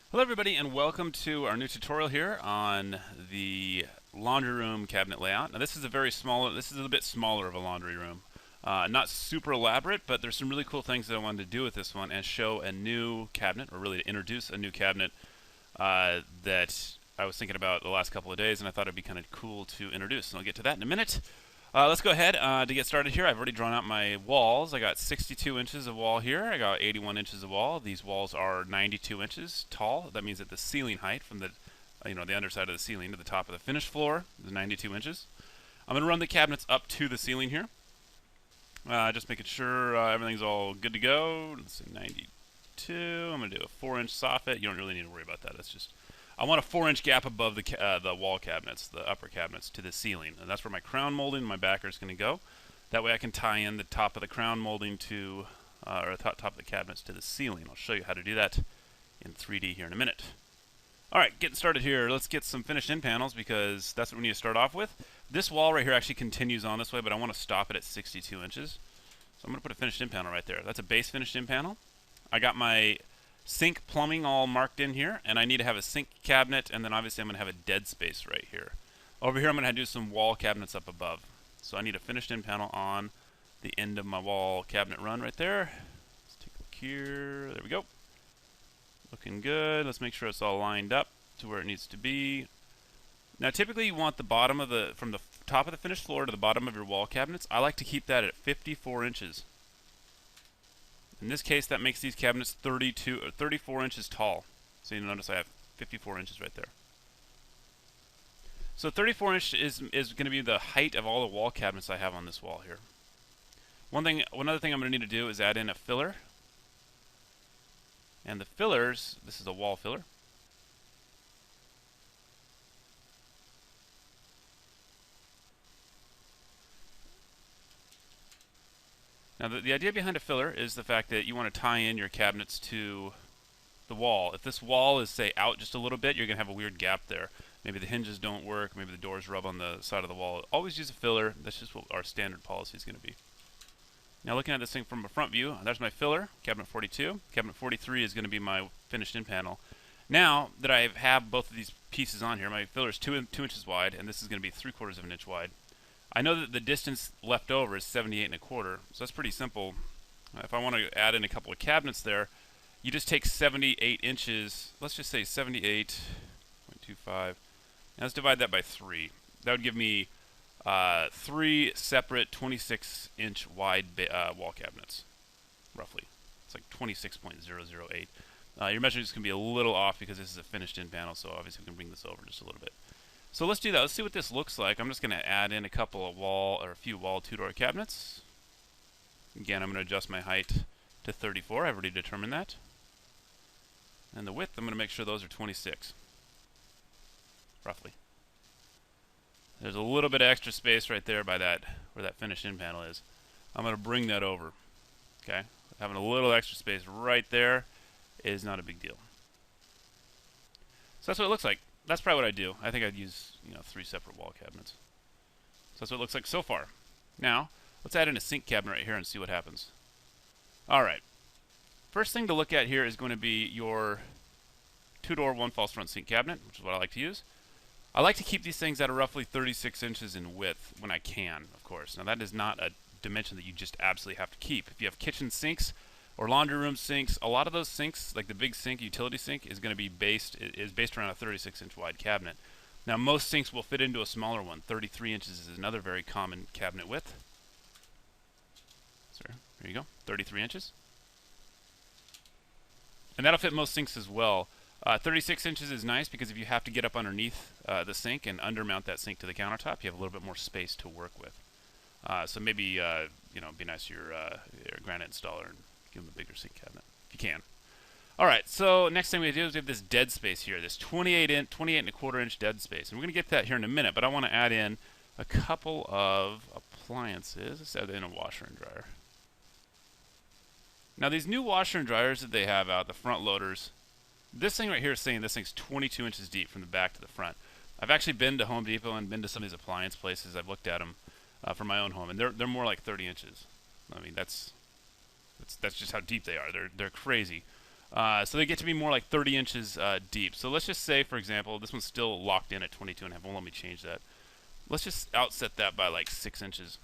Hello everybody and welcome to our new tutorial here on the laundry room cabinet layout. Now this is a little bit smaller of a laundry room. Not super elaborate, but there's some really cool things that I wanted to do with this one and show a new cabinet, or really to introduce a new cabinet that I was thinking about the last couple of days, and I thought it'd be kind of cool to introduce. And I'll get to that in a minute. Let's go ahead to get started here. I've already drawn out my walls. I got 62 inches of wall here. I got 81 inches of wall. These walls are 92 inches tall. That means that the ceiling height from the the underside of the ceiling to the top of the finished floor is 92 inches. I'm going to run the cabinets up to the ceiling here. Just making sure everything's all good to go. Let's see, 92. I'm going to do a 4-inch soffit. You don't really need to worry about that. That's just I want a 4-inch gap above the wall cabinets, the upper cabinets, to the ceiling, and that's where my crown molding and my backer is going to go. That way I can tie in the top of the crown molding to, or the top of the cabinets to the ceiling. I'll show you how to do that in 3D here in a minute. Alright, getting started here. Let's get some finished in panels because that's what we need to start off with. This wall right here actually continues on this way, but I want to stop it at 62 inches. So I'm going to put a finished in panel right there. That's a base finished in panel. I got my sink plumbing all marked in here, and I need to have a sink cabinet, and then obviously I'm going to have a dead space right here. Over here I'm going to do some wall cabinets up above. So I need a finished in panel on the end of my wall cabinet run right there. Let's take a look here. There we go. Looking good. Let's make sure it's all lined up to where it needs to be. Now typically you want the bottom of from the top of the finished floor to the bottom of your wall cabinets. I like to keep that at 54 inches. In this case, that makes these cabinets 34 inches tall. So you notice I have 54 inches right there. So 34 inch is going to be the height of all the wall cabinets I have on this wall here. One other thing I'm going to need to do is add in a filler. And the fillers, this is a wall filler. Now the idea behind a filler is the fact that you want to tie in your cabinets to the wall. If this wall is, say, out just a little bit, you're going to have a weird gap there. Maybe the hinges don't work, maybe the doors rub on the side of the wall. Always use a filler. That's just what our standard policy is going to be. Now looking at this thing from a front view, there's my filler, cabinet 42. Cabinet 43 is going to be my finished in panel. Now that I have both of these pieces on here, my filler is 2 inches wide, and this is going to be 3/4 of an inch wide. I know that the distance left over is 78 1/4, so that's pretty simple. If I want to add in a couple of cabinets there, you just take 78 inches, let's just say 78.25, and let's divide that by 3. That would give me 3 separate 26-inch wide wall cabinets, roughly. It's like 26.008. Your measurement is going to be a little off because this is a finished in panel, so obviously we can bring this over just a little bit. So let's do that. Let's see what this looks like. I'm just going to add in a few wall two-door cabinets. Again, I'm going to adjust my height to 34. I've already determined that. And the width, I'm going to make sure those are 26, roughly. There's a little bit of extra space right there by where that finished in panel is. I'm going to bring that over. Okay, having a little extra space right there is not a big deal. So that's what it looks like. That's probably what I do. I think I'd use 3 separate wall cabinets. So that's what it looks like so far. Now, let's add in a sink cabinet right here and see what happens. Alright. First thing to look at here is going to be your 2-door, 1 false front sink cabinet, which is what I like to use. I like to keep these things at roughly 36 inches in width when I can, of course. Now that is not a dimension that you just absolutely have to keep. If you have kitchen sinks or laundry room sinks, a lot of those sinks, like the big sink, utility sink, is going to be based around a 36-inch wide cabinet. Now most sinks will fit into a smaller one. 33 inches is another very common cabinet width. So here you go, 33 inches. And that'll fit most sinks as well. 36 inches is nice because if you have to get up underneath the sink and undermount that sink to the countertop, you have a little bit more space to work with. So maybe be nice to your granite installer and give them a bigger sink cabinet if you can. Alright, so next thing we do is we have this dead space here, this 28 1/4 inch dead space. And we're going to get to that here in a minute, but I want to add in a couple of appliances. Let's add in a washer and dryer. Now these new washer and dryers that they have out, the front loaders, this thing right here is saying this thing's 22 inches deep from the back to the front. I've actually been to Home Depot and been to some of these appliance places. I've looked at them for my own home, and they're more like 30 inches. I mean, that's just how deep they are. They're crazy. So they get to be more like 30 inches deep. So let's just say, for example, this one's still locked in at 22.5. Won't let me change that. Let's just outset that by like 6 inches.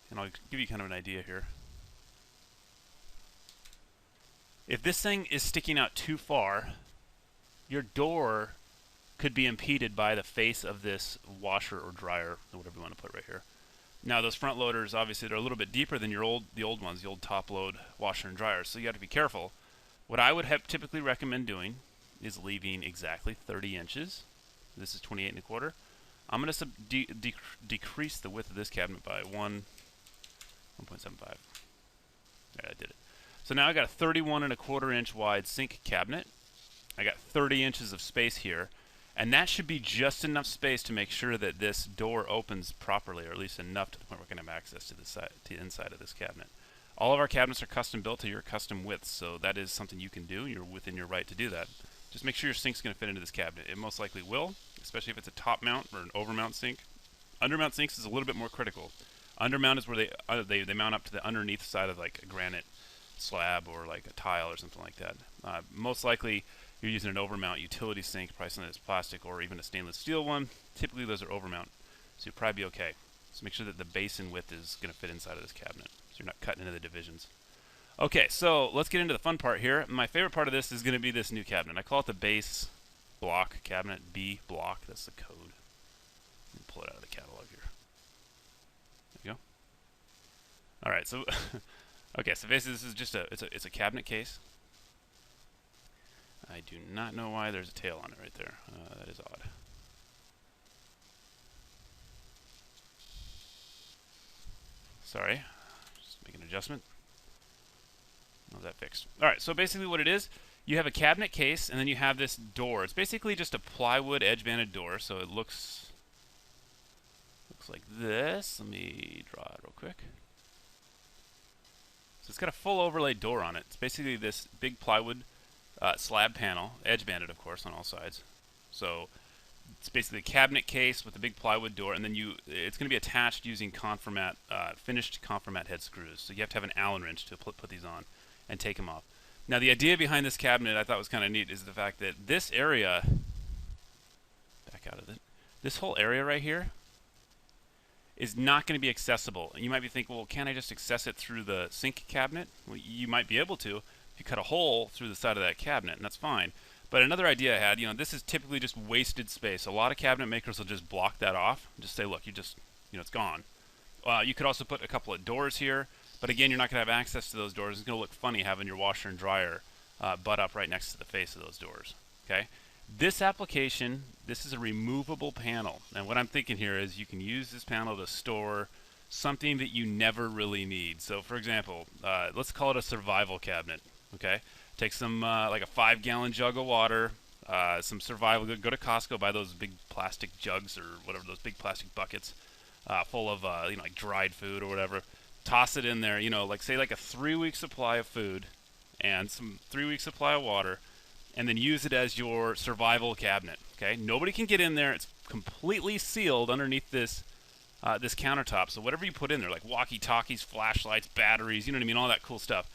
And I'll give you kind of an idea here. If this thing is sticking out too far, your door could be impeded by the face of this washer or dryer, or whatever you want to put right here. Now those front loaders, obviously, they're a little bit deeper than the old ones, the old top load washer and dryer. So you have to be careful. What I would typically recommend doing is leaving exactly 30 inches. This is 28.25. I'm going to decrease the width of this cabinet by 1.75. Yeah, I did it. So now I got a 31.25 inch wide sink cabinet. I got 30 inches of space here, and that should be just enough space to make sure that this door opens properly, or at least enough to the point where we're going to have access to the inside of this cabinet. All of our cabinets are custom built to your custom widths, so that is something you can do. You're within your right to do that. Just make sure your sink's going to fit into this cabinet. It most likely will, especially if it's a top mount or an overmount sink. Undermount sinks is a little bit more critical. Undermount is where they mount up to the underneath side of like a granite slab or like a tile or something like that. Most likely you're using an overmount utility sink, probably something that's plastic or even a stainless steel one. Typically those are overmount, so you'll probably be okay. So make sure that the basin width is going to fit inside of this cabinet, so you're not cutting into the divisions. Okay, so let's get into the fun part here. My favorite part of this is going to be this new cabinet. I call it the base block cabinet, B block. That's the code. Let me pull it out of the catalog here. There you go. All right, so okay, so basically this is just it's a cabinet case. I do not know why there's a tail on it right there. That is odd. Sorry, just make an adjustment. How's that fixed? All right, so basically what it is, you have a cabinet case, and then you have this door. It's basically just a plywood edge-banded door, so it looks like this. Let me draw it real quick. So it's got a full overlay door on it. It's basically this big plywood slab panel, edge-banded, of course, on all sides. So it's basically a cabinet case with a big plywood door, and then it's going to be attached using conformat, finished conformat head screws. So you have to have an Allen wrench to put these on and take them off. Now the idea behind this cabinet I thought was kind of neat is the fact that this area, back out of it, this whole area right here is not going to be accessible. And you might be thinking, well, can't I just access it through the sink cabinet? Well, you might be able to if you cut a hole through the side of that cabinet, and that's fine. But another idea I had, this is typically just wasted space. A lot of cabinet makers will just block that off and just say, look, it's gone. You could also put a couple of doors here, but again, you're not going to have access to those doors. It's going to look funny having your washer and dryer butt up right next to the face of those doors. Okay. This application, this is a removable panel, and what I'm thinking here is you can use this panel to store something that you never really need. So, for example, let's call it a survival cabinet. Okay. Take some like a 5-gallon jug of water, some survival. Go to Costco, buy those big plastic jugs or whatever, those big plastic buckets full of like dried food or whatever. Toss it in there. Like say like a 3-week supply of food and some 3-week supply of water, and then use it as your survival cabinet. Okay, nobody can get in there. It's completely sealed underneath this this countertop. So whatever you put in there, like walkie-talkies, flashlights, batteries, you know what I mean, all that cool stuff.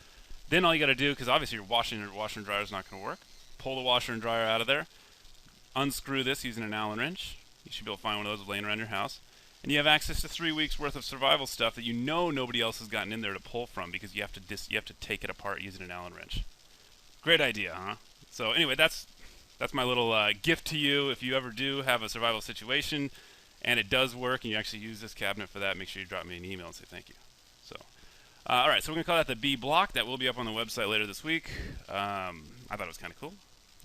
Then all you got to do, because obviously your washer and dryer is not going to work, pull the washer and dryer out of there, unscrew this using an Allen wrench. You should be able to find one of those laying around your house. And you have access to 3 weeks worth of survival stuff that nobody else has gotten in there to pull from, because you have to take it apart using an Allen wrench. Great idea, huh? So anyway, that's my little gift to you. If you ever do have a survival situation and it does work and you actually use this cabinet for that, make sure you drop me an email and say thank you. So, all right, so we're going to call that the B block. That will be up on the website later this week. I thought it was kind of cool.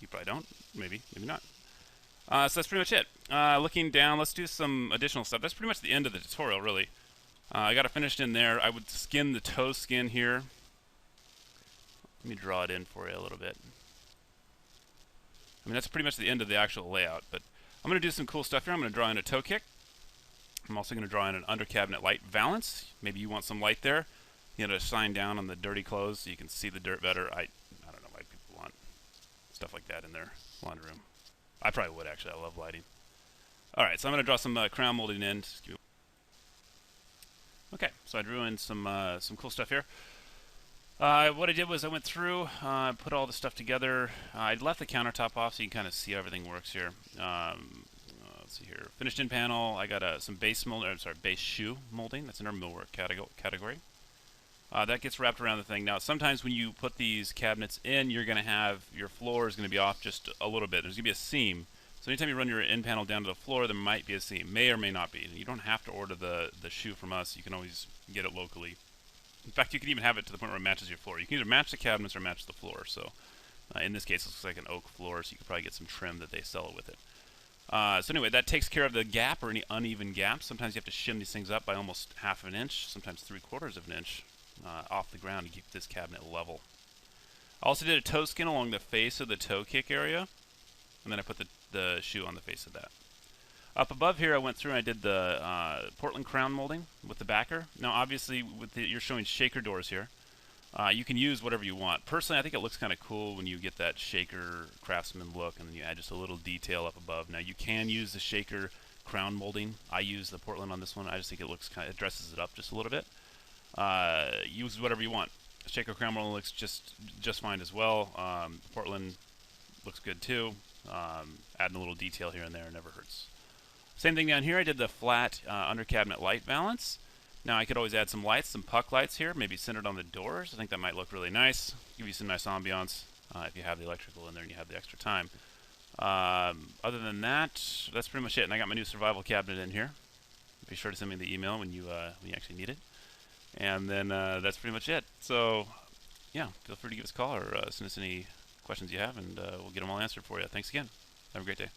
You probably don't. Maybe not. So that's pretty much it. Looking down, let's do some additional stuff. That's pretty much the end of the tutorial, really. I got it finished in there. I would skin the toe skin here. Let me draw it in for you a little bit. I mean, that's pretty much the end of the actual layout, but I'm going to do some cool stuff here. I'm going to draw in a toe kick. I'm also going to draw in an under cabinet light valance. Maybe you want some light there. You know, to shine down on the dirty clothes so you can see the dirt better. I don't know why people want stuff like that in their laundry room. I probably would, actually. I love lighting. All right, so I'm going to draw some crown molding in. Okay, so I drew in some cool stuff here. What I did was I went through, put all the stuff together. I left the countertop off so you can kind of see how everything works here. Let's see here. Finished in panel. I got some base mold. I'm sorry, base shoe molding. That's in our millwork category. That gets wrapped around the thing. Now, sometimes when you put these cabinets in, you're going to have your floor is going to be off just a little bit. There's going to be a seam. So anytime you run your in panel down to the floor, there might be a seam. May or may not be. You don't have to order the shoe from us. You can always get it locally. In fact, you can even have it to the point where it matches your floor. You can either match the cabinets or match the floor. So in this case, it looks like an oak floor, so you could probably get some trim that they sell with it. So anyway, that takes care of the gap or any uneven gaps. Sometimes you have to shim these things up by almost half of an inch, sometimes 3/4 of an inch off the ground to keep this cabinet level. I also did a toe skin along the face of the toe kick area, and then I put the shoe on the face of that. Up above here, I went through and I did the Portland crown molding with the backer. Now, obviously, you're showing shaker doors here. You can use whatever you want. Personally, I think it looks kind of cool when you get that shaker craftsman look, and then you add just a little detail up above. Now, you can use the shaker crown molding. I use the Portland on this one. I just think it looks it dresses it up just a little bit. Use whatever you want. Shaker crown molding looks just fine as well. Portland looks good too. Adding a little detail here and there never hurts. Same thing down here. I did the flat under cabinet light balance. Now I could always add some lights, some puck lights here, maybe centered on the doors. I think that might look really nice. Give you some nice ambiance if you have the electrical in there and you have the extra time. Other than that, that's pretty much it. And I got my new survival cabinet in here. Be sure to send me the email when you actually need it. And then that's pretty much it. So yeah, feel free to give us a call or send us any questions you have, and we'll get them all answered for you. Thanks again. Have a great day.